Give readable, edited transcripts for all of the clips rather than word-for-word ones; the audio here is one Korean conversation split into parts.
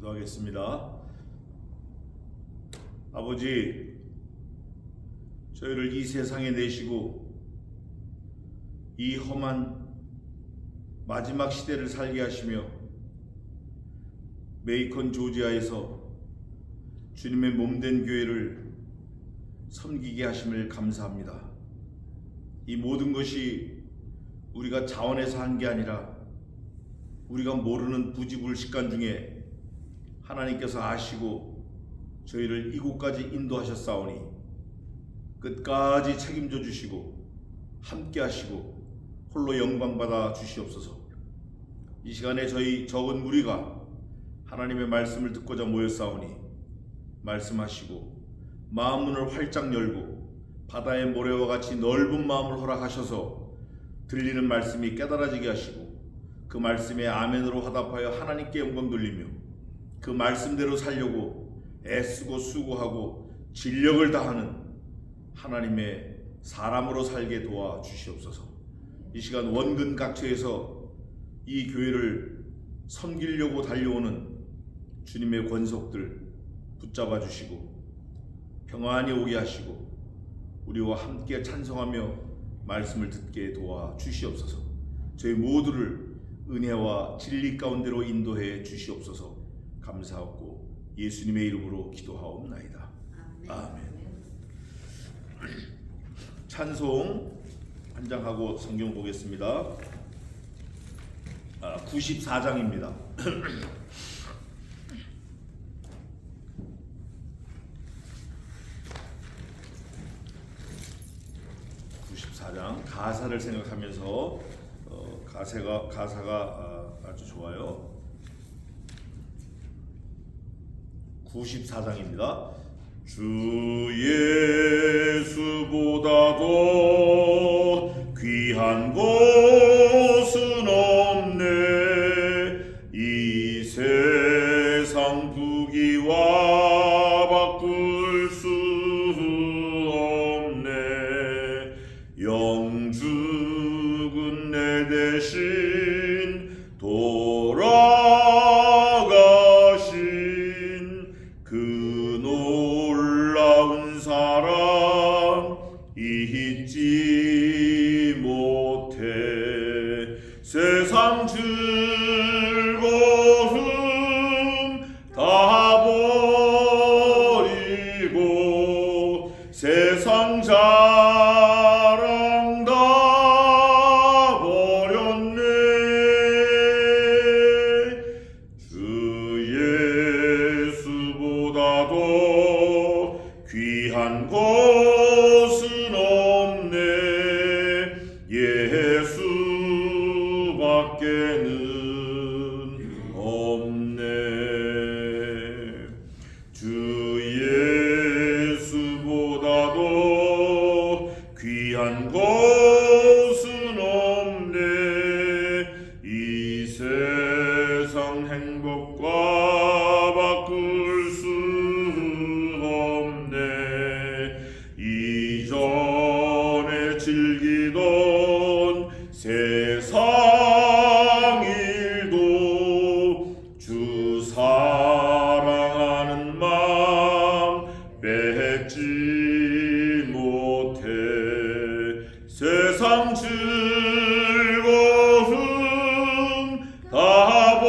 기도하겠습니다. 아버지, 저희를 이 세상에 내시고 이 험한 마지막 시대를 살게 하시며 메이컨 조지아에서 주님의 몸된 교회를 섬기게 하심을 감사합니다. 이 모든 것이 우리가 자원해서 한 게 아니라 우리가 모르는 부지불식간 중에 하나님께서 아시고 저희를 이곳까지 인도하셨사오니 끝까지 책임져 주시고 함께 하시고 홀로 영광받아 주시옵소서. 이 시간에 저희 적은 무리가 하나님의 말씀을 듣고자 모였사오니 말씀하시고 마음문을 활짝 열고 바다의 모래와 같이 넓은 마음을 허락하셔서 들리는 말씀이 깨달아지게 하시고 그 말씀에 아멘으로 화답하여 하나님께 영광 돌리며 그 말씀대로 살려고 애쓰고 수고하고 진력을 다하는 하나님의 사람으로 살게 도와 주시옵소서. 이 시간 원근 각처에서 이 교회를 섬기려고 달려오는 주님의 권속들 붙잡아 주시고 평안히 오게 하시고 우리와 함께 찬송하며 말씀을 듣게 도와 주시옵소서. 저희 모두를 은혜와 진리 가운데로 인도해 주시옵소서. 감사하고 예수님의 이름으로 기도하옵나이다. 아멘. 찬송 한 장 하고 성경 보겠습니다. 94장입니다. 94장 가사를 생각하면서 가사가 아주 좋아요. 94장입니다. 주 예수보다도 귀한 곳은 없네. 이 세상 부귀와 바꿀 수 없네. 영죽은 내 대신 돌아가신 그 놀라운 사랑 잊지 못해. 세상 즐거움 다 버리고 세상 자랑 다 버렸네. 주 예수보다도 귀한 곳은 없네. 예수밖에는 없네. 주 예수보다도 귀한 곳은 없네. 이 세상 행복과 바꿀 수 없네. 이전에 즐기던 세상 일도 주 사랑하는 마음 맺지 못해. 세상 즐거움 다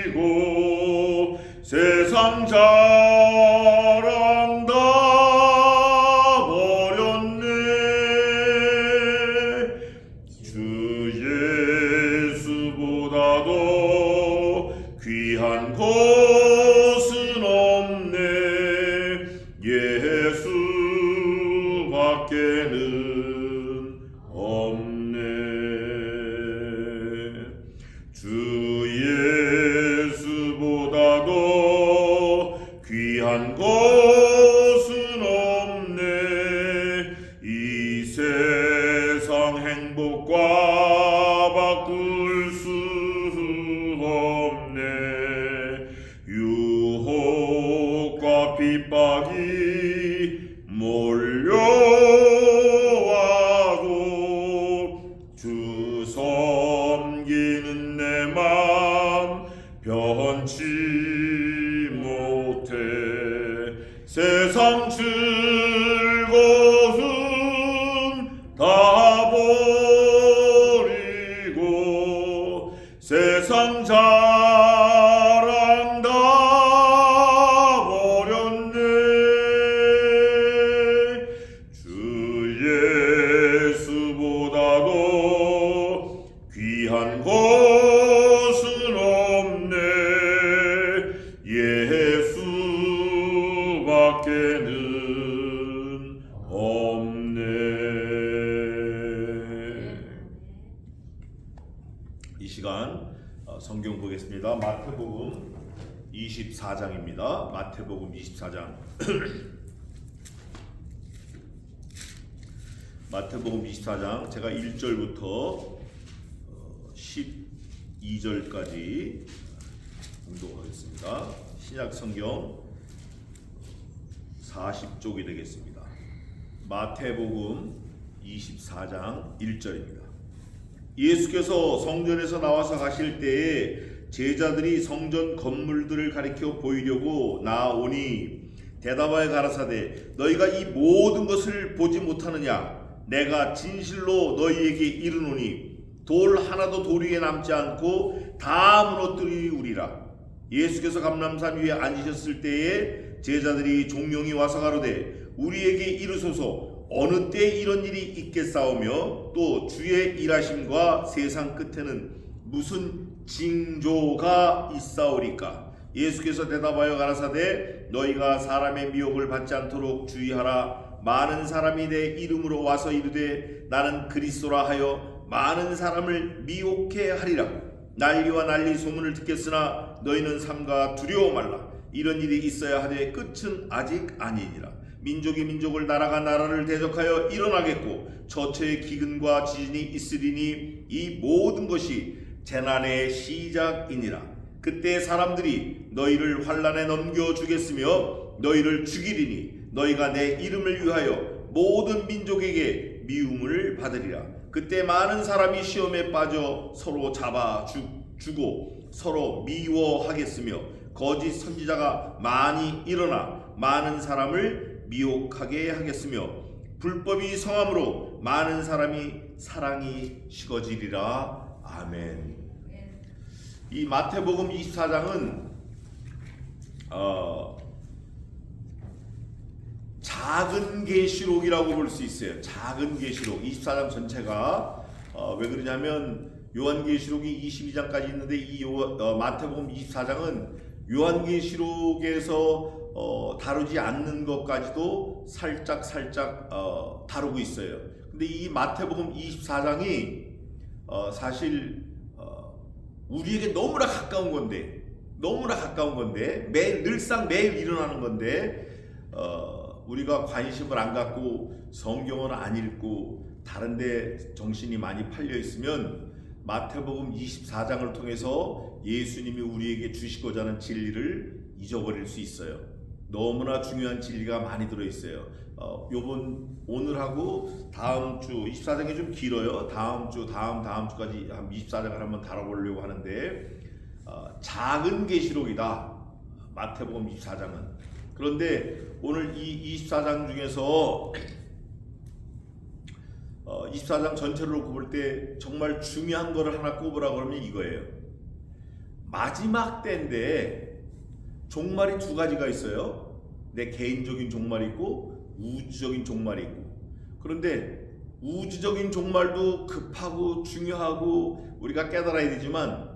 버리고 세상 자랑 다 버렸네. 주 예수보다도 귀한 곳은 없네. 예수밖에는 없네. 주 예수보다도 귀한 곳은 없네. 이 세상 행복과 바꿀 수 없네. 유혹과 핍박이 몰려와 읽겠습니다. 마태복음 24장입니다. 마태복음 24장. 마태복음 24장 제가 1절부터 12절까지 공독하겠습니다. 신약 성경 40쪽이 되겠습니다. 마태복음 24장 1절입니다. 예수께서 성전에서 나와서 가실 때에 제자들이 성전 건물들을 가리켜 보이려고 나아오니 대답하여 가라사대 너희가 이 모든 것을 보지 못하느냐? 내가 진실로 너희에게 이르노니 돌 하나도 돌 위에 남지 않고 다 무너뜨리우리라. 예수께서 감람산 위에 앉으셨을 때에 제자들이 종용이 와서 가로되 우리에게 이르소서 어느 때 이런 일이 있겠사오며 또 주의 일하심과 세상 끝에는 무슨 징조가 있사오리까? 예수께서 대답하여 가라사대 너희가 사람의 미혹을 받지 않도록 주의하라. 많은 사람이 내 이름으로 와서 이르되 나는 그리스도라 하여 많은 사람을 미혹해 하리라. 난리와 난리 소문을 듣겠으나 너희는 삼가 두려워 말라. 이런 일이 있어야 하되 끝은 아직 아니니라. 민족이 민족을 나라가 나라를 대적하여 일어나겠고 저처의 기근과 지진이 있으리니 이 모든 것이 재난의 시작이니라. 그때 사람들이 너희를 환난에 넘겨주겠으며 너희를 죽이리니 너희가 내 이름을 위하여 모든 민족에게 미움을 받으리라. 그때 많은 사람이 시험에 빠져 서로 잡아주고 서로 미워하겠으며 거짓 선지자가 많이 일어나 많은 사람을 미혹하게 하겠으며 불법이 성함으로 많은 사람이 사랑이 식어지리라. 아멘. 이 마태복음 24장은 작은 계시록이라고 볼 수 있어요. 작은 계시록. 24장 전체가 왜 그러냐면 요한계시록이 22장까지 있는데 이 마태복음 24장은 요한계시록에서 다루지 않는 것까지도 살짝 다루고 있어요. 근데 이 마태복음 24장이 사실 우리에게 너무나 가까운 건데 늘상 매일 일어나는 건데 우리가 관심을 안 갖고 성경을 안 읽고 다른데 정신이 많이 팔려 있으면 마태복음 24장을 통해서 예수님이 우리에게 주시고자 하는 진리를 잊어버릴 수 있어요. 너무나 중요한 진리가 많이 들어있어요. 오늘하고 다음 주 24장이 좀 길어요. 다음 주까지 한 24장을 한번 다뤄보려고 하는데 작은 계시록이다. 마태복음 24장은. 그런데 오늘 이 24장 중에서 24장 전체를 놓고 볼 때 정말 중요한 거를 하나 꼽으라 그러면 이거예요. 마지막 때인데 종말이 두 가지가 있어요. 내 개인적인 종말이 있고 우주적인 종말이 있고. 그런데 우주적인 종말도 급하고 중요하고 우리가 깨달아야 되지만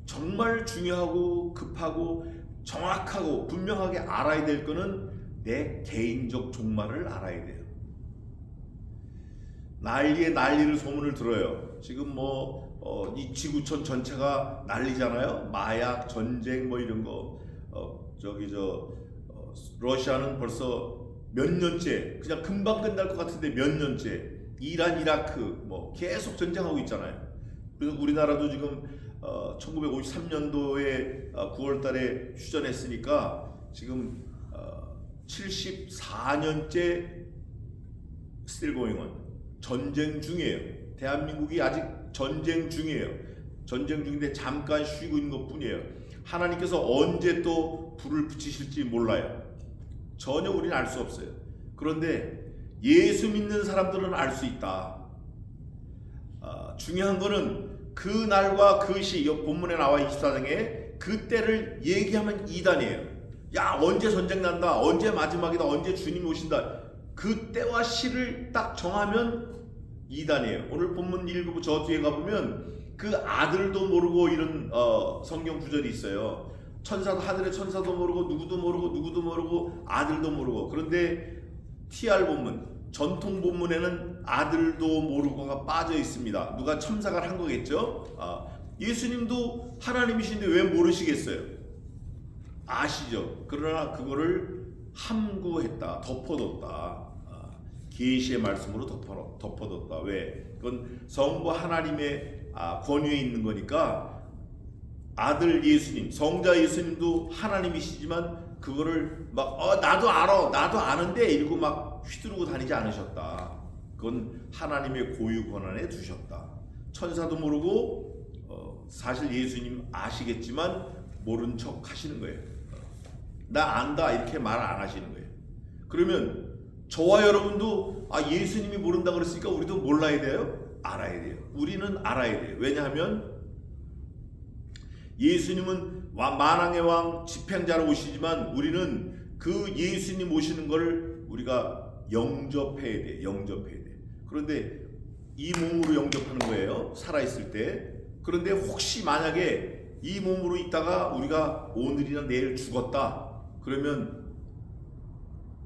정말 중요하고 급하고 정확하고 분명하게 알아야 될 거는 내 개인적 종말을 알아야 돼요. 난리를 소문을 들어요. 지금 이 지구촌 전체가 난리잖아요. 마약, 전쟁 이런 거. 러시아는 벌써 몇 년째, 그냥 금방 끝날 것 같은데 몇 년째 이란, 이라크 계속 전쟁하고 있잖아요. 그래서 우리나라도 지금 1953년도에 9월달에 휴전했으니까 지금 74년째 still going on. 전쟁 중이에요. 대한민국이 아직 전쟁 중이에요. 전쟁 중인데 잠깐 쉬고 있는 것 뿐이에요. 하나님께서 언제 또 불을 붙이실지 몰라요. 전혀 우리는 알 수 없어요. 그런데 예수 믿는 사람들은 알 수 있다. 중요한 거는 그 날과 그 시, 본문에 나와 24장에 그때를 얘기하면 이단이에요. 야, 언제 전쟁 난다, 언제 마지막이다, 언제 주님 오신다, 그때와 시를 딱 정하면 이단이에요. 오늘 본문 읽고 저 뒤에 가보면 그 아들도 모르고 이런 성경 구절이 있어요. 하늘의 천사도 모르고 누구도 모르고 아들도 모르고. 그런데 TR 본문, 전통 본문에는 아들도 모르고가 빠져 있습니다. 누가 첨삭을 한 거겠죠. 예수님도 하나님이신데 왜 모르시겠어요? 아시죠? 그러나 그거를 함구했다, 덮어뒀다. 계시의 말씀으로 덮어뒀다. 왜? 그건 성부 하나님의 권위에 있는 거니까 아들 예수님, 성자 예수님도 하나님이시지만 그거를 막 나도 알아, 나도 아는데 이러고 막 휘두르고 다니지 않으셨다. 그건 하나님의 고유 권한에 두셨다. 천사도 모르고 사실 예수님 아시겠지만 모른 척 하시는 거예요. 나 안다 이렇게 말 안 하시는 거예요. 그러면 저와 여러분도 예수님이 모른다 그랬으니까 우리도 몰라야 돼요? 알아야 돼요. 우리는 알아야 돼요. 왜냐하면 예수님은 만왕의 왕 집행자로 오시지만 우리는 그 예수님 오시는 걸 우리가 영접해야 돼. 영접해야 돼. 그런데 이 몸으로 영접하는 거예요. 살아있을 때. 그런데 혹시 만약에 이 몸으로 있다가 우리가 오늘이나 내일 죽었다. 그러면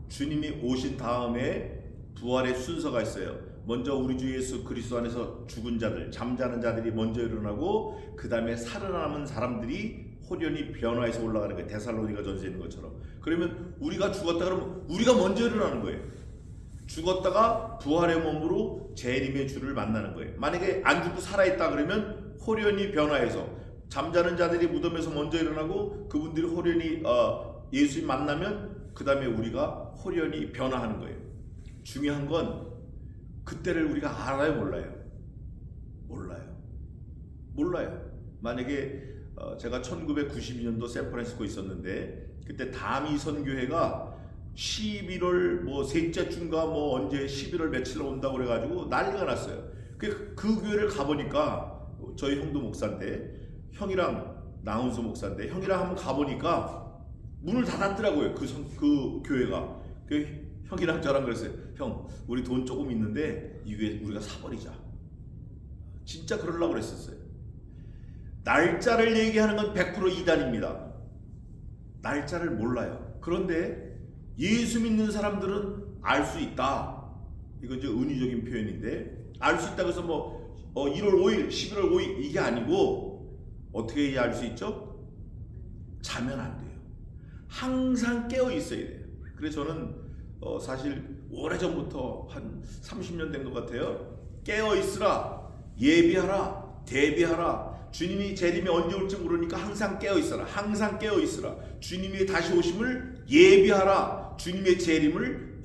주님이 오신 다음에 부활의 순서가 있어요. 먼저 우리 주 예수 그리스도 안에서 죽은 자들, 잠자는 자들이 먼저 일어나고 그 다음에 살아남은 사람들이 호련히 변화해서 올라가는 거예요. 데살로니가 전서에 있는 것처럼. 그러면 우리가 죽었다 그러면 우리가 먼저 일어나는 거예요. 죽었다가 부활의 몸으로 재림의 주를 만나는 거예요. 만약에 안 죽고 살아있다 그러면 호련히 변화해서 잠자는 자들이 무덤에서 먼저 일어나고 그분들이 호련히 예수님 만나면 그 다음에 우리가 호련히 변화하는 거예요. 중요한 건 그때를 우리가 알아요, 몰라요? 몰라요. 만약에 제가 1992년도 샌프란시스코에 있었는데 그때 다미 선교회가 11월 셋째 주인가 언제 11월 며칠에 온다고 그래가지고 난리가 났어요. 그 교회를 가보니까 저희 형도 목사인데 형이랑 나훈수 목사인데 형이랑 한번 가보니까 문을 닫았더라고요. 그 교회가. 형이랑 저랑 그랬어요. 형, 우리 돈 조금 있는데 이 교회 우리가 사버리자. 진짜 그러려고 그랬었어요. 날짜를 얘기하는 건 100% 이단입니다. 날짜를 몰라요. 그런데 예수 믿는 사람들은 알 수 있다. 이건 이제 은유적인 표현인데 알 수 있다 그래서 1월 5일, 11월 5일 이게 아니고 어떻게 알 수 있죠? 자면 안 돼요. 항상 깨어 있어야 돼요. 그래서 저는 사실 오래전부터 한 30년 된 것 같아요. 깨어 있으라, 예비하라, 대비하라. 주님이 재림이 언제 올지 모르니까 항상 깨어 있어라. 항상 깨어 있으라. 주님이 다시 오심을 예비하라. 주님의 재림을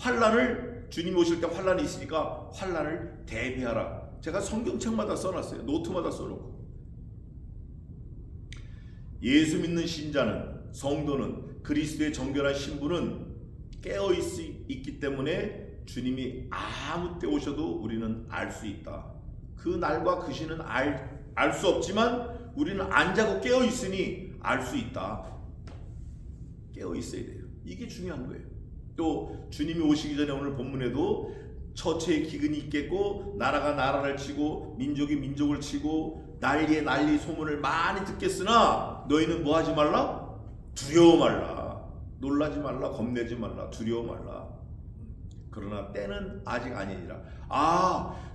주님이 오실 때 환란이 있으니까 환란을 대비하라. 제가 성경책마다 써놨어요. 노트마다 써놓고. 예수 믿는 신자는, 성도는, 그리스도의 정결한 신부는 깨어 있기 때문에 주님이 아무 때 오셔도 우리는 알 수 있다. 그 날과 그 시는 알 수 없지만 우리는 안 자고 깨어 있으니 알 수 있다. 깨어 있어야 돼요. 이게 중요한 거예요. 또 주님이 오시기 전에 오늘 본문에도 처처에 기근이 있겠고 나라가 나라를 치고 민족이 민족을 치고 난리에 난리 소문을 많이 듣겠으나 너희는 뭐 하지 말라? 두려워 말라. 놀라지 말라. 겁내지 말라. 두려워 말라. 그러나 때는 아직 아니니라.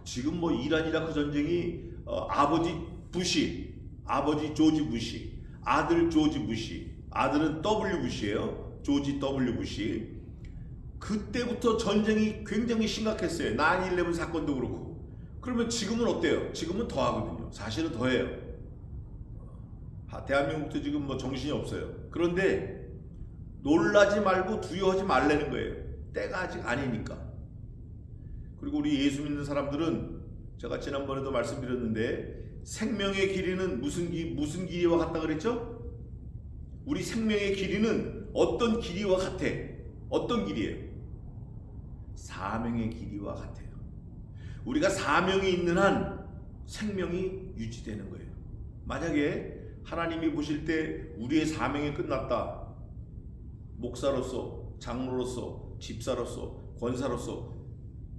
지금 이란 이라크 전쟁이 아버지 부시, 아버지 조지 부시, 아들 조지 부시, 아들은 W 부시예요. 조지 W 부시. 그때부터 전쟁이 굉장히 심각했어요. 9/11 사건도 그렇고. 그러면 지금은 어때요? 지금은 더 하거든요. 사실은 더 해요. 대한민국도 지금 정신이 없어요. 그런데 놀라지 말고 두려워하지 말라는 거예요. 때가 아직 아니니까. 그리고 우리 예수 믿는 사람들은 제가 지난번에도 말씀드렸는데 생명의 길이는 무슨 길이와 같다 그랬죠? 우리 생명의 길이는 어떤 길이와 같아? 어떤 길이에요? 사명의 길이와 같아요. 우리가 사명이 있는 한 생명이 유지되는 거예요. 만약에 하나님이 보실 때 우리의 사명이 끝났다. 목사로서, 장로로서, 집사로서, 권사로서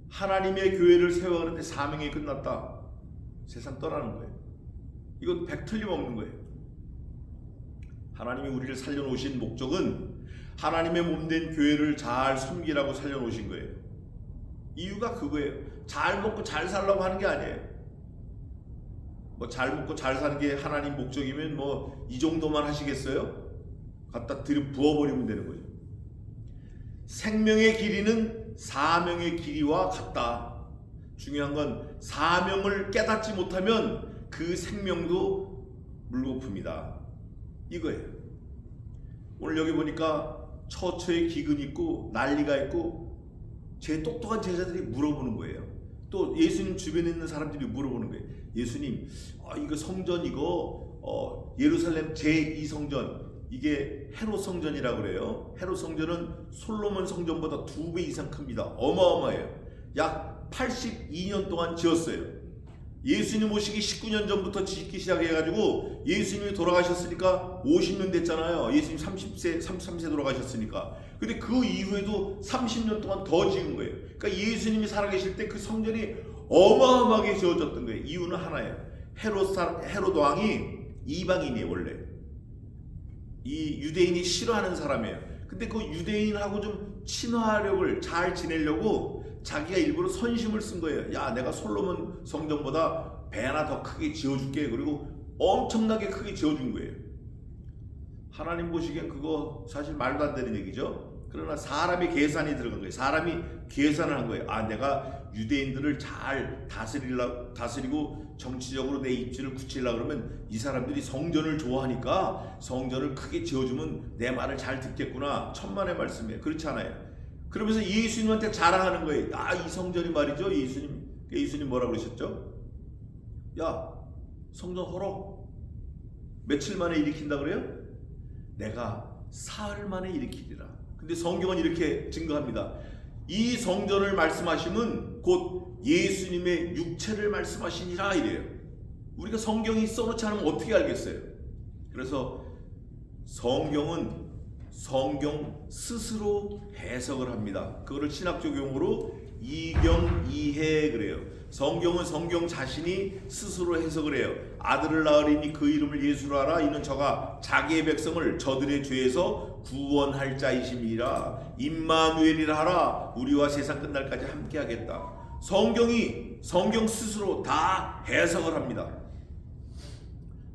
하나님의 교회를 세워가는데 사명이 끝났다. 세상 떠나는 거예요. 이건 틀림없는 거예요. 하나님이 우리를 살려놓으신 목적은 하나님의 몸된 교회를 잘 섬기라고 살려놓으신 거예요. 이유가 그거예요. 잘 먹고 잘 살라고 하는 게 아니에요. 뭐 잘 먹고 잘 사는 게 하나님 목적이면 뭐 이 정도만 하시겠어요? 갖다 부어버리면 되는 거죠. 생명의 길이는 사명의 길이와 같다. 중요한 건 사명을 깨닫지 못하면 그 생명도 물거품이다. 이거예요. 오늘 여기 보니까 처처에 기근이 있고 난리가 있고 제 똑똑한 제자들이 물어보는 거예요. 또 예수님 주변에 있는 사람들이 물어보는 거예요. 예수님, 이거 성전 이거 예루살렘 제2성전 이게 헤롯 성전이라고 그래요. 헤롯 성전은 솔로몬 성전보다 2배 이상 큽니다. 어마어마해요. 약 82년 동안 지었어요. 예수님 오시기 19년 전부터 짓기 시작해가지고 예수님이 돌아가셨으니까 50년 됐잖아요. 예수님 33세 돌아가셨으니까. 근데 그 이후에도 30년 동안 더 지은 거예요. 그러니까 예수님이 살아계실 때 그 성전이 어마어마하게 지어졌던 거예요. 이유는 하나예요. 헤롯 왕이 이방인이에요. 원래 이 유대인이 싫어하는 사람이에요. 근데 그 유대인하고 좀 친화력을 잘 지내려고 자기가 일부러 선심을 쓴 거예요. 야, 내가 솔로몬 성전보다 배나 더 크게 지어줄게. 그리고 엄청나게 크게 지어준 거예요. 하나님 보시기엔 그거 사실 말도 안 되는 얘기죠. 그러나 사람의 계산이 들어간 거예요. 사람이 계산을 한 거예요. 내가 유대인들을 잘 다스리고 정치적으로 내 입지를 굳히려고 그러면 이 사람들이 성전을 좋아하니까 성전을 크게 지어주면 내 말을 잘 듣겠구나. 천만의 말씀이에요. 그렇지 않아요. 그러면서 예수님한테 자랑하는 거예요. 이 성전이 말이죠. 예수님 뭐라고 그러셨죠? 야, 성전 헐어. 며칠 만에 일으킨다 그래요? 내가 사흘 만에 일으키리라. 근데 성경은 이렇게 증거합니다. 이 성전을 말씀하시면 곧 예수님의 육체를 말씀하시니라 이래요. 우리가 성경이 써놓지 않으면 어떻게 알겠어요? 그래서 성경은 성경 스스로 해석을 합니다. 그거를 신학적 용어로 이경이해 그래요. 성경은 성경 자신이 스스로 해석을 해요. 아들을 낳으리니 그 이름을 예수로 하라. 이는 저가 자기의 백성을 저들의 죄에서 구원할 자이심이라. 임마누엘이라 하라. 우리와 세상 끝날까지 함께하겠다. 성경이 성경 스스로 다 해석을 합니다.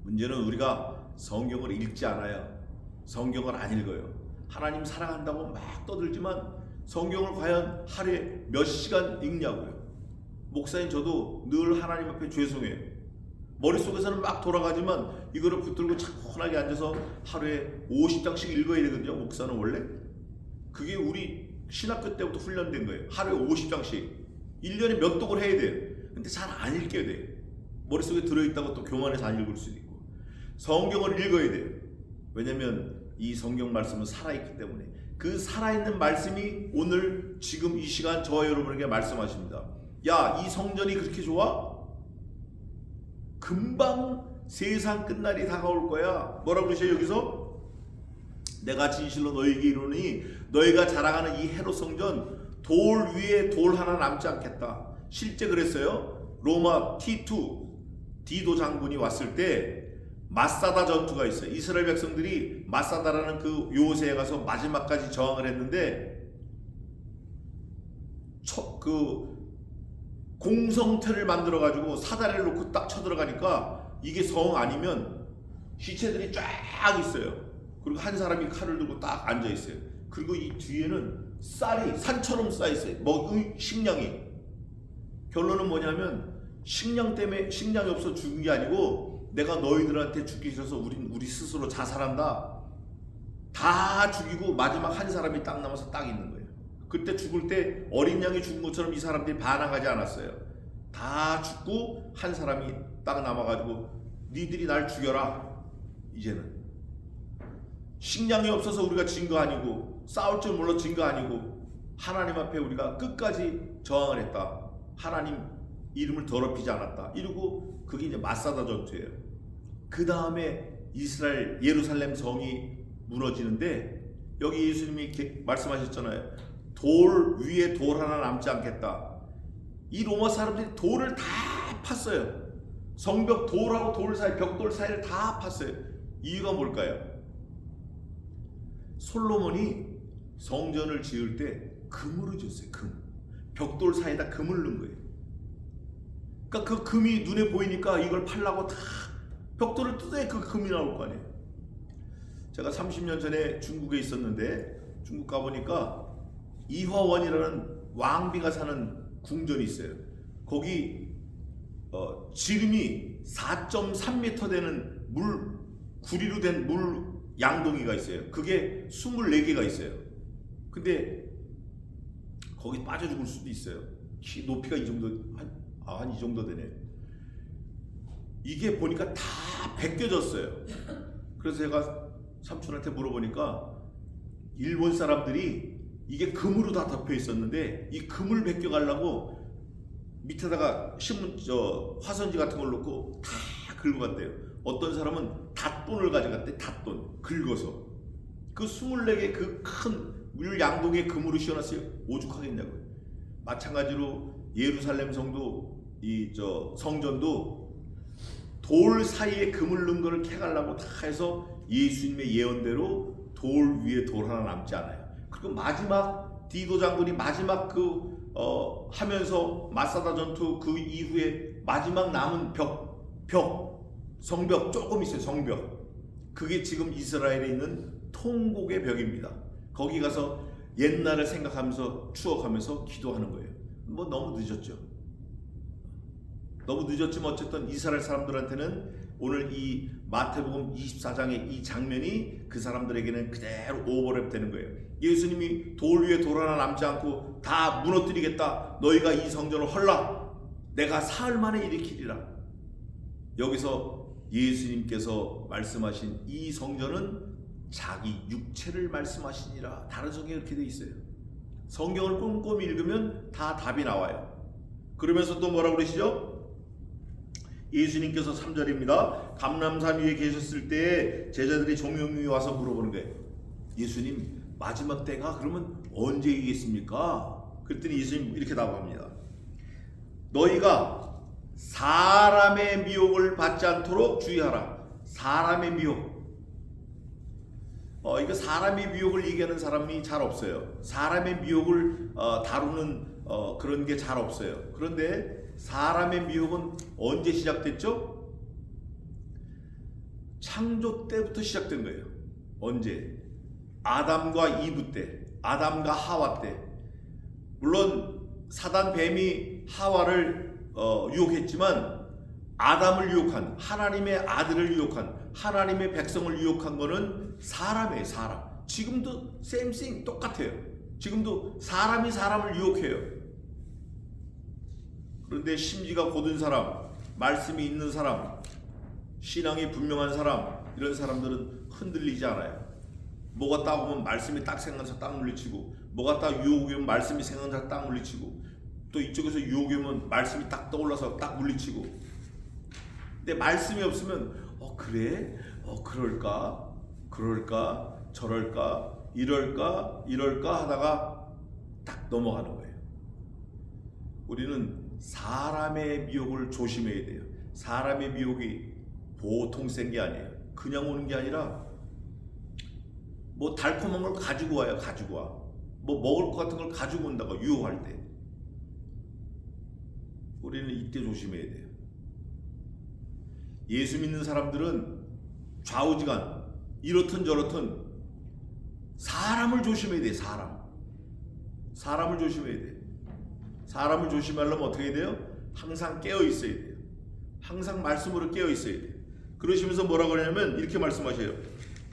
문제는 우리가 성경을 읽지 않아요. 성경을 안 읽어요. 하나님 사랑한다고 막 떠들지만 성경을 과연 하루에 몇 시간 읽냐고요. 목사님, 저도 늘 하나님 앞에 죄송해요. 머릿속에서는 막 돌아가지만 이거를 붙들고 차분하게 앉아서 하루에 50장씩 읽어야 되거든요. 목사는 원래 그게 우리 신학교 때부터 훈련된 거예요. 하루에 50장씩 1년에 몇 독을 해야 돼요. 근데 잘 안 읽게 돼요. 머릿속에 들어있다고 또 교만해서 안 읽을 수도 있고. 성경을 읽어야 돼요. 왜냐면 이 성경 말씀은 살아있기 때문에. 그 살아있는 말씀이 오늘 지금 이 시간 저와 여러분에게 말씀하십니다. 야, 이 성전이 그렇게 좋아? 금방 세상 끝날이 다가올 거야. 뭐라고 그러셔요 여기서? 내가 진실로 너희에게 이르노니 너희가 자랑하는 이 헤롯 성전 돌 위에 돌 하나 남지 않겠다. 실제 그랬어요. 로마 디도 장군이 왔을 때 마사다 전투가 있어요. 이스라엘 백성들이 마사다라는 그 요새에 가서 마지막까지 저항을 했는데 그 공성태를 만들어 가지고 사다리를 놓고 딱 쳐들어가니까 이게 성 아니면 시체들이 쫙 있어요. 그리고 한 사람이 칼을 들고 딱 앉아 있어요. 그리고 이 뒤에는 쌀이 산처럼 쌓여 있어요. 식량이. 결론은 뭐냐면 식량 때문에 식량이 없어 죽은 게 아니고 내가 너희들한테 죽기 싫어서 우리 스스로 자살한다. 다 죽이고 마지막 한 사람이 딱 남아서 딱 있는 거예요. 그때 죽을 때 어린 양이 죽은 것처럼 이 사람들이 반항하지 않았어요. 다 죽고 한 사람이 딱 남아가지고 니들이 날 죽여라. 이제는 식량이 없어서 우리가 진 거 아니고 싸울 줄 몰라 진 거 아니고 하나님 앞에 우리가 끝까지 저항을 했다. 하나님 이름을 더럽히지 않았다. 이러고 그게 이제 마사다 전투예요. 그 다음에 이스라엘 예루살렘 성이 무너지는데 여기 예수님이 말씀하셨잖아요. 돌 위에 돌 하나 남지 않겠다. 이 로마 사람들이 돌을 다 팠어요. 성벽 돌하고 돌 사이, 벽돌 사이를 다 팠어요. 이유가 뭘까요? 솔로몬이 성전을 지을 때 금으로 지었어요. 금. 벽돌 사이에다 금을 넣은 거예요. 그러니까 그 금이 눈에 보이니까 이걸 팔라고 다 벽돌을 뜯어야 그 금이 나올 거 아니에요. 제가 30년 전에 중국에 있었는데 중국 가보니까 이화원이라는 왕비가 사는 궁전이 있어요. 거기 지름이 4.3m 되는 구리로 된 물 양동이가 있어요. 그게 24개가 있어요. 근데 거기 빠져 죽을 수도 있어요. 키 높이가 이 정도, 한 이 정도 되네. 이게 보니까 다 벗겨졌어요. 그래서 제가 삼촌한테 물어보니까 일본 사람들이 이게 금으로 다 덮여 있었는데 이 금을 벗겨가려고 밑에다가 화선지 같은 걸 놓고 다 긁어간대요. 어떤 사람은 닷돈을 가져갔대. 닷돈 긁어서 그 24개 그 큰 물 양동에 금으로 씌워놨어요. 오죽하겠냐고요. 마찬가지로 예루살렘 성도 성전도 돌 사이에 금을 넣은 거를 캐가려고 다 해서 예수님의 예언대로 돌 위에 돌 하나 남지 않아요. 그리고 마지막 디도 장군이 마지막 하면서 마사다 전투 그 이후에 마지막 남은 성벽 조금 있어요. 성벽. 그게 지금 이스라엘에 있는 통곡의 벽입니다. 거기 가서 옛날을 생각하면서 추억하면서 기도하는 거예요. 뭐 너무 늦었죠. 너무 늦었지만 어쨌든 이스라엘 사람들한테는 오늘 이 마태복음 24장의 이 장면이 그 사람들에게는 그대로 오버랩 되는 거예요. 예수님이 돌 위에 돌 하나 남지 않고 다 무너뜨리겠다. 너희가 이 성전을 헐라. 내가 사흘 만에 일으키리라. 여기서 예수님께서 말씀하신 이 성전은 자기 육체를 말씀하시니라. 다른 성경에 이렇게 되어 있어요. 성경을 꼼꼼히 읽으면 다 답이 나와요. 그러면서 또 뭐라고 그러시죠? 예수님께서 3절입니다. 감람산 위에 계셨을 때 제자들이 종용이 와서 물어보는 거예요. 예수님, 마지막 때가 그러면 언제이겠습니까? 그랬더니 예수님 이렇게 답합니다. 너희가 사람의 미혹을 받지 않도록 주의하라. 사람의 미혹. 이거 사람의 미혹을 얘기하는 사람이 잘 없어요. 사람의 미혹을 다루는 그런 게 잘 없어요. 그런데 사람의 미혹은 언제 시작됐죠? 창조 때부터 시작된 거예요. 언제? 아담과 이브 때, 아담과 하와 때. 물론 사단 뱀이 하와를 유혹했지만 아담을 유혹한, 하나님의 아들을 유혹한, 하나님의 백성을 유혹한 거는 사람이에요. 사람. 지금도 셈싱 똑같아요. 지금도 사람이 사람을 유혹해요. 그런데 심지가 곧은 사람, 말씀이 있는 사람, 신앙이 분명한 사람, 이런 사람들은 흔들리지 않아요. 뭐가 딱 오면 말씀이 딱 생각나서 딱 물리치고, 뭐가 딱 유혹이 오면 말씀이 생각나서 딱 물리치고, 또 이쪽에서 유혹이 오면 말씀이 딱 떠올라서 딱 물리치고. 근데 말씀이 없으면 그래? 그럴까? 저럴까? 이럴까? 하다가 딱 넘어가는 거예요. 우리는 사람의 미혹을 조심해야 돼요. 사람의 미혹이 보통 센 게 아니에요. 그냥 오는 게 아니라 뭐 달콤한 걸 가지고 와요. 가지고 와. 뭐 먹을 것 같은 걸 가지고 온다고 유혹할 때. 우리는 이때 조심해야 돼요. 예수 믿는 사람들은 좌우지간 이렇든 저렇든 사람을 조심해야 돼. 사람을 조심해야 돼. 사람을 조심하려면 어떻게 해야 돼요? 항상 깨어 있어야 돼요. 항상 말씀으로 깨어 있어야 돼요. 그러시면서 뭐라고 하냐면 이렇게 말씀하셔요.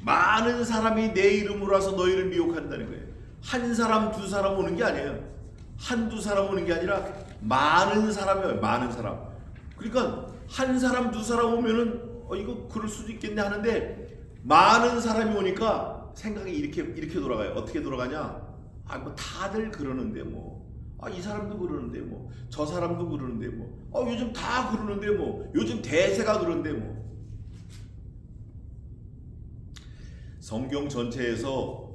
많은 사람이 내 이름으로 와서 너희를 미혹한다는 거예요. 한 사람 두 사람 오는 게 아니에요. 한두 사람 오는 게 아니라 많은 사람이에요. 많은 사람. 그러니까 한 사람 두 사람 오면은 이거 그럴 수도 있겠네 하는데 많은 사람이 오니까 생각이 이렇게 돌아가요. 어떻게 돌아가냐? 뭐 다들 그러는데 이 사람도 그러는데 저 사람도 그러는데 요즘 다 그러는데 요즘 대세가 그런데 성경 전체에서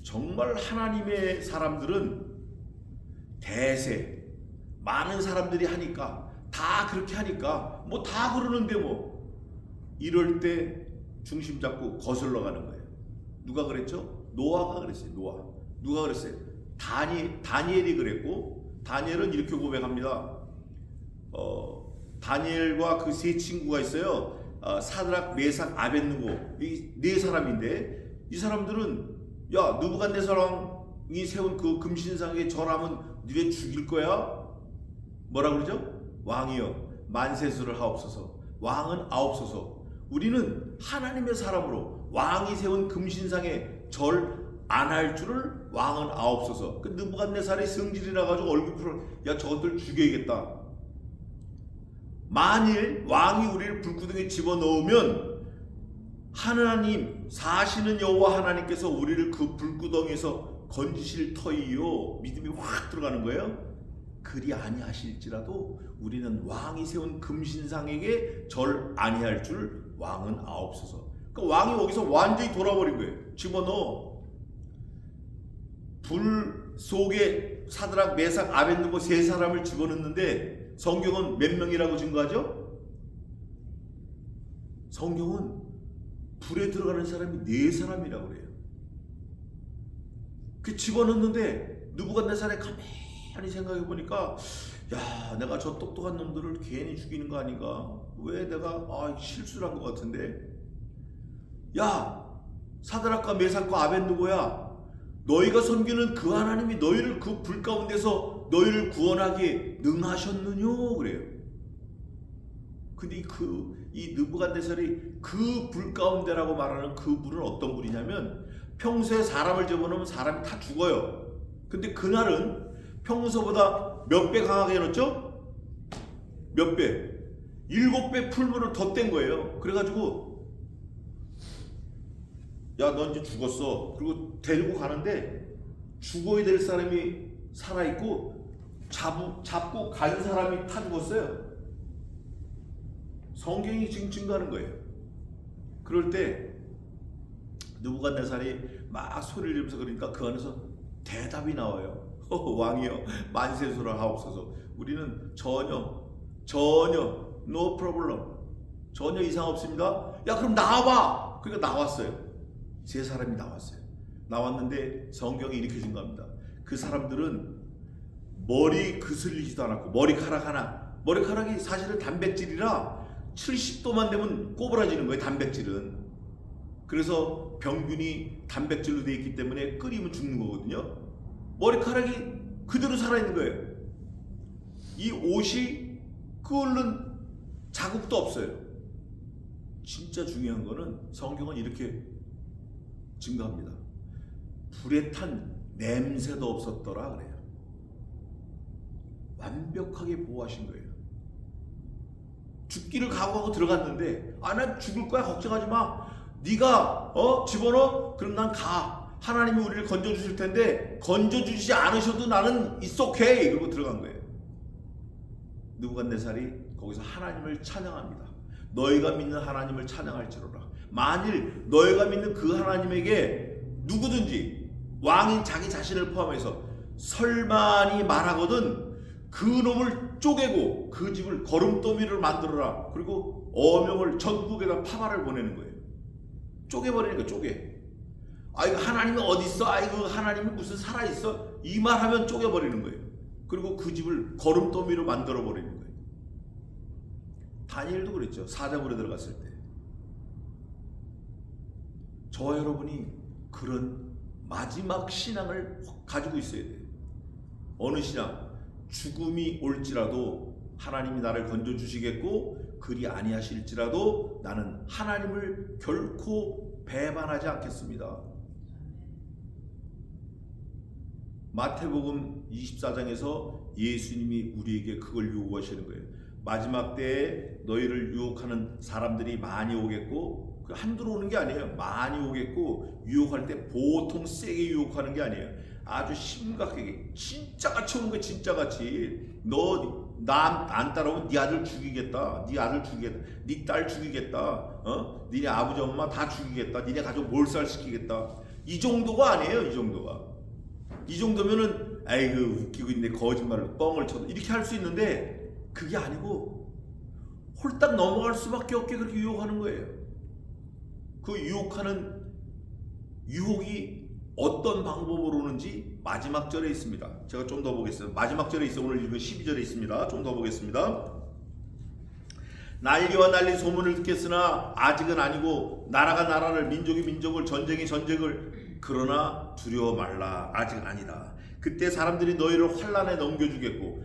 정말 하나님의 사람들은 대세, 많은 사람들이 하니까 다 그렇게 하니까 다 그러는데 이럴 때 중심 잡고 거슬러 가는 거예요. 누가 그랬죠? 노아가 그랬어요. 누가 그랬어요? 다니엘이 그랬고, 다니엘은 이렇게 고백합니다. 다니엘과 그 세 친구가 있어요. 사드락, 메삭, 아벳느고, 이 네 사람인데 이 사람들은 야 느부갓네살 왕이 세운 그 금신상에 절하면 니네 죽일 거야? 뭐라 그러죠? 왕이여 만세수를 하옵소서. 왕은 아옵소서. 우리는 하나님의 사람으로 왕이 세운 금신상에 절 안 할 줄을 왕은 아옵소서. 그 느부갓네살의 성질이라 가지고 얼굴 풀어 야 저것들 죽여야겠다. 만일 왕이 우리를 불구덩이에 집어넣으면 하나님 사시는 여호와 하나님께서 우리를 그 불구덩이에서 건지실 터이요. 믿음이 확 들어가는 거예요. 그리 아니하실지라도 우리는 왕이 세운 금신상에게 절 아니할 줄 왕은 아옵소서. 그러니까 왕이 거기서 완전히 돌아버린 거예요. 집어넣어. 불 속에 사드락, 메삭, 아벳느고 세 사람을 집어넣는데 성경은 몇 명이라고 증거하죠? 성경은 불에 들어가는 사람이 네 사람이라고 그래요. 그 집어넣는데 느부갓네살이 가만히 생각해 보니까 야 내가 저 똑똑한 놈들을 괜히 죽이는 거 아닌가? 왜 내가 실수를 한 것 같은데? 야 사드락과 메삭과 아벳느고야 너희가 섬기는 그 하나님이 너희를 그 불 가운데서 너희를 구원하기에 능하셨느뇨 그래요. 근데 이 느부갓네살이 그 불 가운데라고 말하는 그 불은 어떤 불이냐면 평소에 사람을 집어넣으면 사람이 다 죽어요. 근데 그날은 평소보다 몇 배 강하게 해놓죠? 몇 배? 7배 풀물을 덧댄 거예요. 그래가지고 야 너 이제 죽었어. 그리고 데리고 가는데 죽어야 될 사람이 살아있고 잡고 간 사람이 타 죽었어요. 성경이 지금 증거하는 거예요. 그럴 때 느부갓네살이 막 소리를 지르면서 그러니까 그 안에서 대답이 나와요. 왕이여 만세수를 하옵소서. 우리는 전혀 no problem 전혀 이상 없습니다. 야 그럼 나와봐. 그러니까 나왔어요. 세 사람이 나왔어요. 나왔는데 성경이 이렇게 증거합니다. 그 사람들은 머리 그슬리지도 않았고 머리카락이 사실은 단백질이라 70도만 되면 꼬부라지는 거예요. 단백질은. 그래서 병균이 단백질로 되어 있기 때문에 끓이면 죽는 거거든요. 머리카락이 그대로 살아있는 거예요. 이 옷이 끓는 자국도 없어요. 진짜 중요한 거는 성경은 이렇게 증거합니다. 불에 탄 냄새도 없었더라 그래요. 완벽하게 보호하신 거예요. 죽기를 각오하고 들어갔는데 난 죽을 거야 걱정하지 마. 네가 집어넣어? 그럼 난 가. 하나님이 우리를 건져주실 텐데 건져주시지 않으셔도 나는 it's okay. 그러고 들어간 거예요. 느부갓네살이 거기서 하나님을 찬양합니다. 너희가 믿는 하나님을 찬양할지로라. 만일 너희가 믿는 그 하나님에게 누구든지 왕인 자기 자신을 포함해서 설만이 말하거든 그 놈을 쪼개고 그 집을 거름더미를 만들어라. 그리고 어명을 전국에다 파발을 보내는 거예요. 쪼개버리니까 쪼개. 이거 하나님이 어디 있어? 이거 하나님이 무슨 살아있어? 이 말하면 쪼개버리는 거예요. 그리고 그 집을 거름더미로 만들어 버리는 거예요. 다니엘도 그랬죠. 사자굴에 들어갔을 때. 저와 여러분이 그런 마지막 신앙을 가지고 있어야 돼요. 어느 신앙? 죽음이 올지라도 하나님이 나를 건져주시겠고 그리 아니하실지라도 나는 하나님을 결코 배반하지 않겠습니다. 마태복음 24장에서 예수님이 우리에게 그걸 요구하시는 거예요. 마지막 때에 너희를 유혹하는 사람들이 많이 오겠고 한두로 오는 게 아니에요. 많이 오겠고 유혹할 때 보통 세게 유혹하는 게 아니에요. 아주 심각하게 진짜같이 오는 거예요. 진짜같이. 너 나 안 따라오면 네 아들 죽이겠다. 네 아들 죽이겠다. 네 딸 죽이겠다. 니네 아버지 엄마 다 죽이겠다. 니네 가족 몰살시키겠다. 이 정도가 아니에요. 이 정도가. 이 정도면은 아이고 웃기고 있네. 거짓말을 뻥을 쳐도 이렇게 할 수 있는데 그게 아니고 홀딱 넘어갈 수밖에 없게 그렇게 유혹하는 거예요. 그 유혹하는 유혹이 어떤 방법으로 오는지 마지막 절에 있습니다. 제가 좀 더 보겠습니다. 마지막 절에 있어. 오늘 읽은 12절에 있습니다. 좀 더 보겠습니다. 난리와 난리 소문을 듣겠으나 아직은 아니고 나라가 나라를 민족이 민족을 전쟁이 전쟁을 그러나 두려워 말라 아직 아니다. 그때 사람들이 너희를 환난에 넘겨주겠고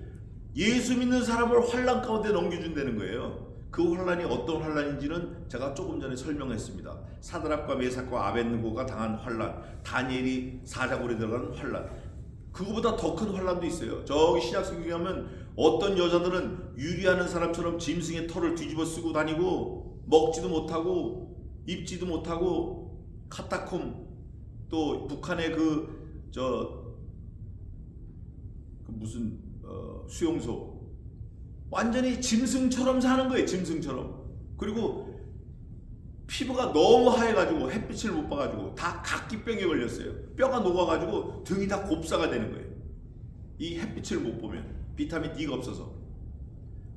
예수 믿는 사람을 환난 가운데 넘겨준다는 거예요. 그 환난이 어떤 환난인지는 제가 조금 전에 설명했습니다. 사드락과 메삭과 아벳느고가 당한 환난, 다니엘이 사자굴에 들어간 환난, 그거보다 더 큰 환난도 있어요. 저기 신약 성경에 하면 어떤 여자들은 유리하는 사람처럼 짐승의 털을 뒤집어 쓰고 다니고 먹지도 못하고 입지도 못하고 카타콤 또 북한의 무슨 수용소 완전히 짐승처럼 사는 거예요. 짐승처럼. 그리고 피부가 너무 하얘가지고 햇빛을 못 봐가지고 다 각기병에 걸렸어요. 뼈가 녹아가지고 등이 다 곱사가 되는 거예요. 이 햇빛을 못 보면 비타민 D가 없어서.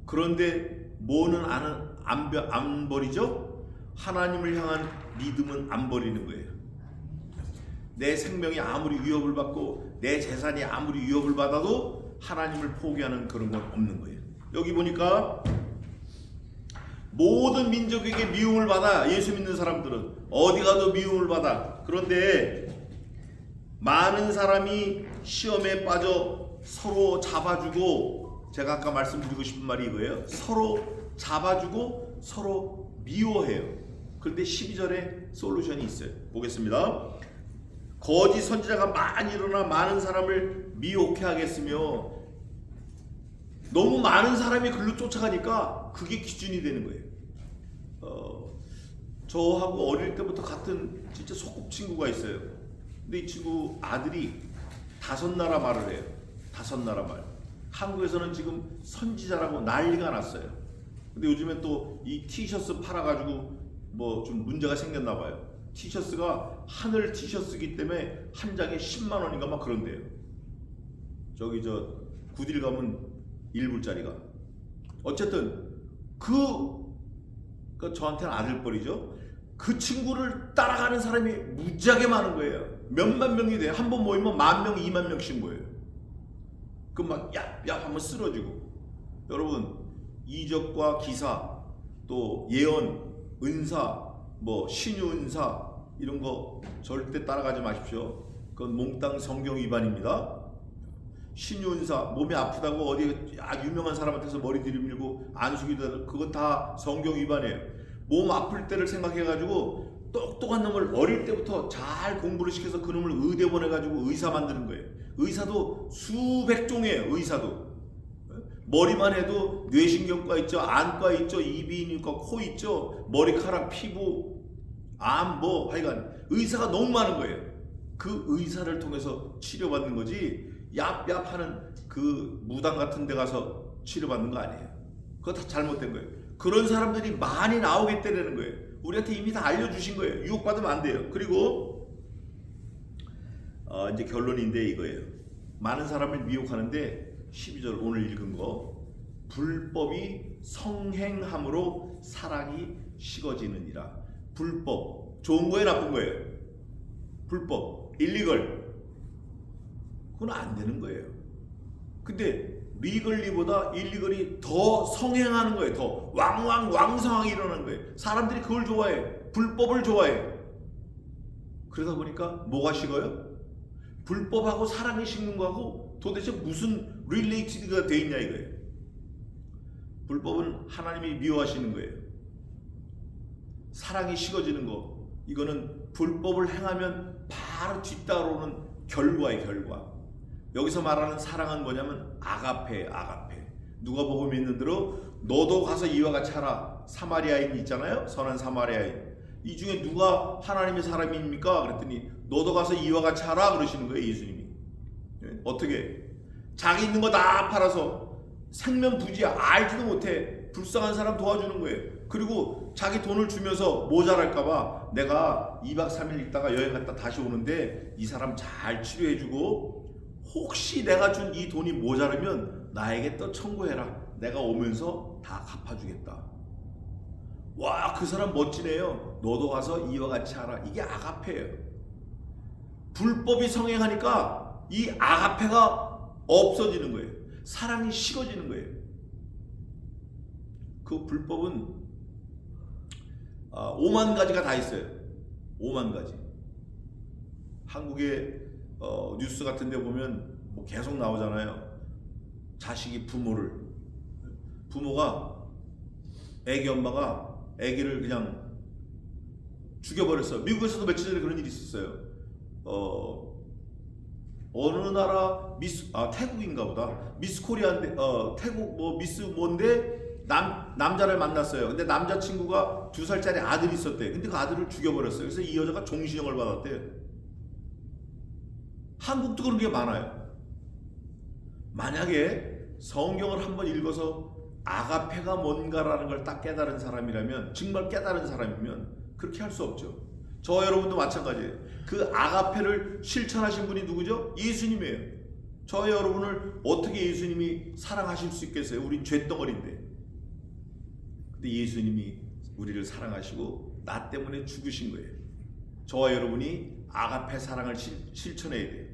그런데 뭐는 안 버리죠? 하나님을 향한 믿음은 안 버리는 거예요. 내 생명이 아무리 위협을 받고 내 재산이 아무리 위협을 받아도 하나님을 포기하는 그런 건 없는 거예요. 여기 보니까 모든 민족에게 미움을 받아. 예수 믿는 사람들은 어디 가도 미움을 받아. 그런데 많은 사람이 시험에 빠져 서로 잡아주고, 제가 아까 말씀드리고 싶은 말이 이거예요. 서로 잡아주고 서로 미워해요. 그런데 12절에 솔루션이 있어요. 보겠습니다. 거짓 선지자가 많이 일어나 많은 사람을 미혹해 하겠으며, 너무 많은 사람이 글로 쫓아가니까 그게 기준이 되는 거예요. 저하고 어릴 때부터 같은 진짜 소꿉친구가 있어요. 근데 이 친구 아들이 5나라 말을 해요. 5나라 말. 한국에서는 지금 선지자라고 난리가 났어요. 근데 요즘엔 또 이 티셔츠 팔아가지고 뭐 좀 문제가 생겼나 봐요. 티셔츠가 하늘 티셔츠이기 때문에 한 장에 10만 원인가 막 그런데요. 저기 구딜 가면 1불짜리가. 어쨌든 저한테는 아들뻘이죠. 그 친구를 따라가는 사람이 무지하게 많은 거예요. 몇만 명이 돼요. 한 번 모이면 10,000명, 20,000명씩 모여요. 그 막 얍얍 하면 쓰러지고. 여러분, 이적과 기사, 또 예언, 은사, 뭐 신유 은사 이런 거 절대 따라가지 마십시오. 그건 몽땅 성경 위반입니다. 신유 은사, 몸이 아프다고 어디 유명한 사람한테서 머리 들이밀고 안수기도, 그건 다 성경 위반이에요. 몸 아플 때를 생각해가지고 똑똑한 놈을 어릴 때부터 잘 공부를 시켜서 그 놈을 의대 보내가지고 의사 만드는 거예요. 의사도 수백 종이에요. 의사도 머리만 해도 뇌신경과 있죠, 안과 있죠, 이비인후과, 코 있죠, 머리카락, 피부, 암, 하여간 의사가 너무 많은 거예요. 그 의사를 통해서 치료받는 거지 얍얍 하는 그 무당 같은 데 가서 치료받는 거 아니에요. 그거 다 잘못된 거예요. 그런 사람들이 많이 나오겠다는 거예요. 우리한테 이미 다 알려주신 거예요. 유혹받으면 안 돼요. 그리고 이제 결론인데 이거예요. 많은 사람을 미혹하는데 12절 오늘 읽은 거, 불법이 성행함으로 사랑이 식어지느니라. 불법, 좋은 거예요, 나쁜 거예요? 불법, 일리걸, 그건 안 되는 거예요. 근데 리걸리보다 일리걸이 더 성행하는 거예요. 더 왕성하게 일어나는 거예요. 사람들이 그걸 좋아해. 불법을 좋아해. 그러다 보니까 뭐가 식어요? 불법하고 사랑이 식는 거하고 도대체 무슨 릴레이티드가 돼 있냐 이거예요. 불법은 하나님이 미워하시는 거예요. 사랑이 식어지는 거, 이거는 불법을 행하면 바로 뒤따라오는 결과예요. 결과. 여기서 말하는 사랑은 뭐냐면 아가페. 누가복음 있는 대로 너도 가서 이와 같이 하라. 사마리아인 있잖아요. 선한 사마리아인. 이 중에 누가 하나님의 사람입니까? 그랬더니 너도 가서 이와 같이 하라 그러시는 거예요. 예수님이. 어떻게? 자기 있는 거 다 팔아서 생면부지야, 알지도 못해. 불쌍한 사람 도와주는 거예요. 그리고 자기 돈을 주면서 모자랄까봐 내가 2박 3일 있다가 여행 갔다 다시 오는데 이 사람 잘 치료해주고 혹시 내가 준 이 돈이 모자르면 나에게 또 청구해라. 내가 오면서 다 갚아주겠다. 와, 그 사람 멋지네요. 너도 가서 이와 같이 하라. 이게 아가페예요. 불법이 성행하니까 이 아가페가 없어지는 거예요. 사랑이 식어지는 거예요. 그 불법은 5만 가지가 다 있어요. 5만 가지. 한국의 뉴스 같은 데 보면 뭐 계속 나오잖아요. 자식이 부모가 애기 엄마가 애기를 그냥 죽여버렸어요. 미국에서도 며칠 전에 그런 일이 있었어요. 어느 나라 태국인가 보다. 미스 코리아인데 태국 뭐 미스 뭔데 남자를 만났어요. 근데 남자친구가 2살짜리 아들이 있었대. 근데 그 아들을 죽여버렸어요. 그래서 이 여자가 종신형을 받았대. 한국도 그런 게 많아요. 만약에 성경을 한번 읽어서 아가페가 뭔가라는 걸 딱 깨달은 사람이라면, 정말 깨달은 사람이면 그렇게 할 수 없죠. 저 여러분도 마찬가지예요. 그 아가페를 실천하신 분이 누구죠? 예수님이에요. 저 여러분을 어떻게 예수님이 사랑하실 수 있겠어요? 우린 죄덩어리인데. 근데 예수님이 우리를 사랑하시고 나 때문에 죽으신 거예요. 저와 여러분이 아가페 사랑을 실천해야 돼요.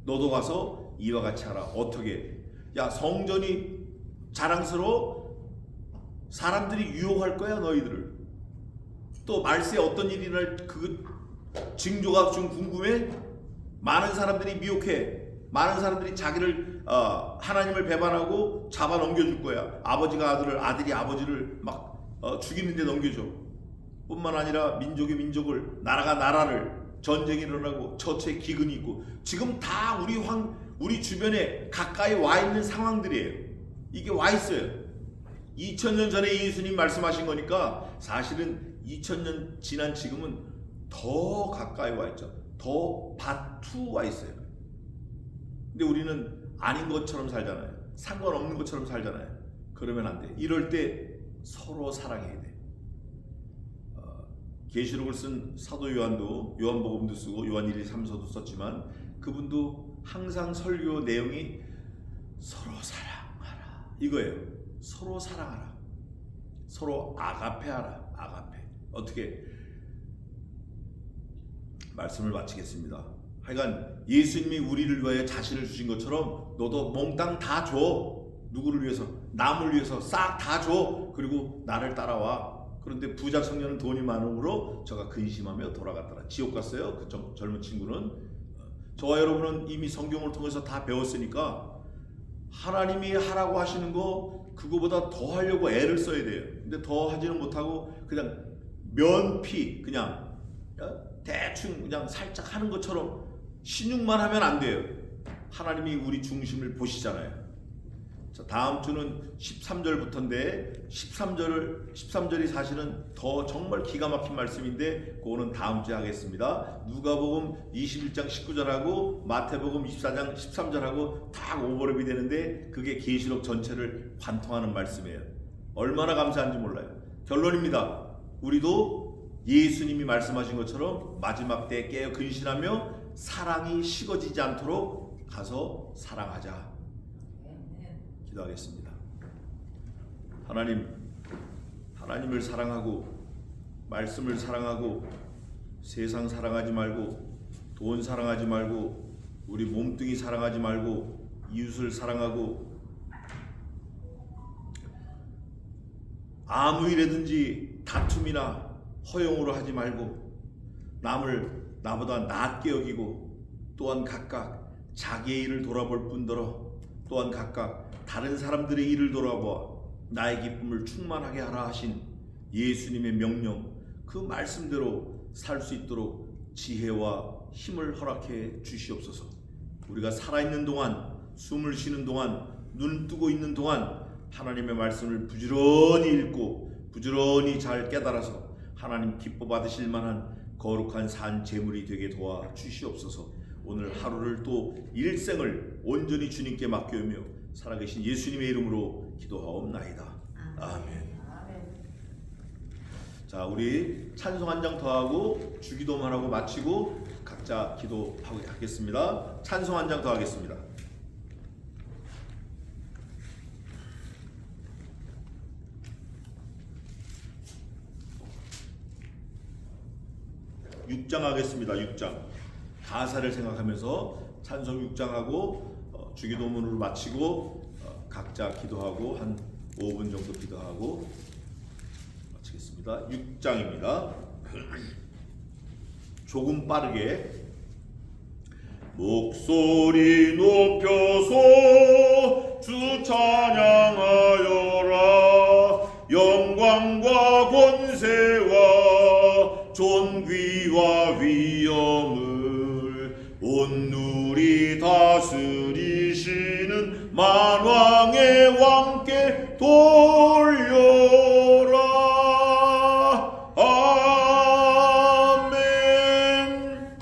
너도 가서 이와 같이 하라. 어떻게? 야, 성전이 자랑스러워? 사람들이 유혹할 거야 너희들을. 또 말세에 어떤 일이 날 그 징조가 좀 궁금해? 많은 사람들이 미혹해. 많은 사람들이 자기를 하나님을 배반하고 잡아 넘겨줄 거야. 아버지가 아들을, 아들이 아버지를 막 죽이는데 넘겨줘. 뿐만 아니라 민족이 민족을, 나라가 나라를, 전쟁이 일어나고 처처에 기근이 있고, 지금 다 우리 주변에 가까이 와 있는 상황들이에요. 이게 와 있어요. 2000년 전에 예수님 말씀하신 거니까 사실은 2000년 지난 지금은 더 가까이 와 있죠. 더 바투 와 있어요. 근데 우리는 아닌 것처럼 살잖아요. 상관없는 것처럼 살잖아요. 그러면 안 돼. 이럴 때 서로 사랑해야 돼. 계시록을 쓴 사도 요한도 요한복음도 쓰고 요한 1, 2, 3서도 썼지만 그분도 항상 설교 내용이 서로 사랑하라 이거예요. 서로 사랑하라. 서로 아가페하라. 아가페. 어떻게? 말씀을 마치겠습니다. 하여간 예수님이 우리를 위하여 자신을 주신 것처럼 너도 몽땅 다 줘. 누구를 위해서? 남을 위해서 싹 다 줘. 그리고 나를 따라와. 그런데 부자 청년은 돈이 많으므로 저가 근심하며 돌아갔더라. 지옥 갔어요. 그 젊은 친구는. 저와 여러분은 이미 성경을 통해서 다 배웠으니까 하나님이 하라고 하시는 거 그거보다 더 하려고 애를 써야 돼요. 근데 더 하지는 못하고 그냥 면피 그냥 대충 그냥 살짝 하는 것처럼 신용만 하면 안 돼요. 하나님이 우리 중심을 보시잖아요. 자, 다음 주는 13절부터인데 13절이 사실은 더 정말 기가 막힌 말씀인데 그거는 다음 주에 하겠습니다. 누가복음 21장 19절하고 마태복음 24장 13절하고 딱 오버랩이 되는데 그게 계시록 전체를 관통하는 말씀이에요. 얼마나 감사한지 몰라요. 결론입니다. 우리도 예수님이 말씀하신 것처럼 마지막 때에 깨어 근신하며 사랑이 식어지지 않도록 가서 사랑하자. 기도하겠습니다. 하나님을 사랑하고 말씀을 사랑하고 세상 사랑하지 말고 돈 사랑하지 말고 우리 몸뚱이 사랑하지 말고 이웃을 사랑하고 아무 일에든지 다툼이나 허용으로 하지 말고 남을 나보다 낫게 여기고 또한 각각 자기의 일을 돌아볼 뿐더러 또한 각각 다른 사람들의 일을 돌아보아 나의 기쁨을 충만하게 하라 하신 예수님의 명령 그 말씀대로 살 수 있도록 지혜와 힘을 허락해 주시옵소서. 우리가 살아있는 동안 숨을 쉬는 동안 눈을 뜨고 있는 동안 하나님의 말씀을 부지런히 읽고 부지런히 잘 깨달아서 하나님 기뻐 받으실 만한 거룩한 산 제물이 되게 도와 주시옵소서. 오늘 하루를 또 일생을 온전히 주님께 맡겨오며 살아계신 예수님의 이름으로 기도하옵나이다. 아멘. 자, 우리 찬송 한 장 더 하고 주기도만 하고 마치고 각자 기도하겠습니다. 찬송 한 장 더 하겠습니다. (6장) 하겠습니다. 6장 가사를 생각하면서 찬송 6장 하고 주기도문으로 마치고 각자 기도하고 한 5분 정도 기도하고 마치겠습니다. 6장입니다. 조금 빠르게 목소리 높여서 주 찬양하여라. 영광과 권세와 존귀와 위엄을 온누리 다스리시는 만왕의 왕께 돌려라. 아멘.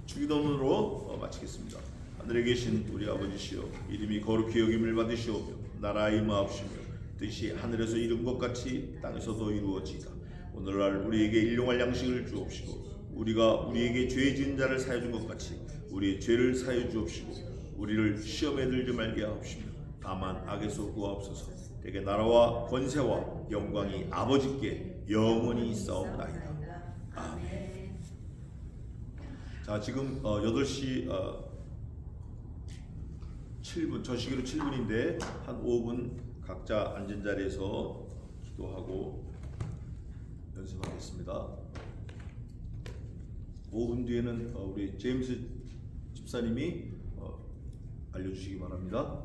주기도문으로 마치겠습니다. 하늘에 계신 우리 아버지시여, 이름이 거룩히 여김을 받으시오며 나라의 임하옵시며 뜻이 하늘에서 이룬 것 같이 땅에서도 이루어지이다. 오늘날 우리에게 일용할 양식을 주옵시고 우리가 우리에게 죄 지은 자를 사하여 준 것 같이 우리의 죄를 사하여 주옵시고 우리를 시험에 들지 말게 하옵시며 다만 악에서 구하옵소서. 대개 나라와 권세와 영광이 아버지께 영원히 있사옵나이다. 아멘. 자, 지금 8시 7분, 저 시기로 7분인데 한 5분 각자 앉은 자리에서 기도하고 연습하겠습니다. 5분 뒤에는 우리 제임스 집사님이 알려주시기 바랍니다.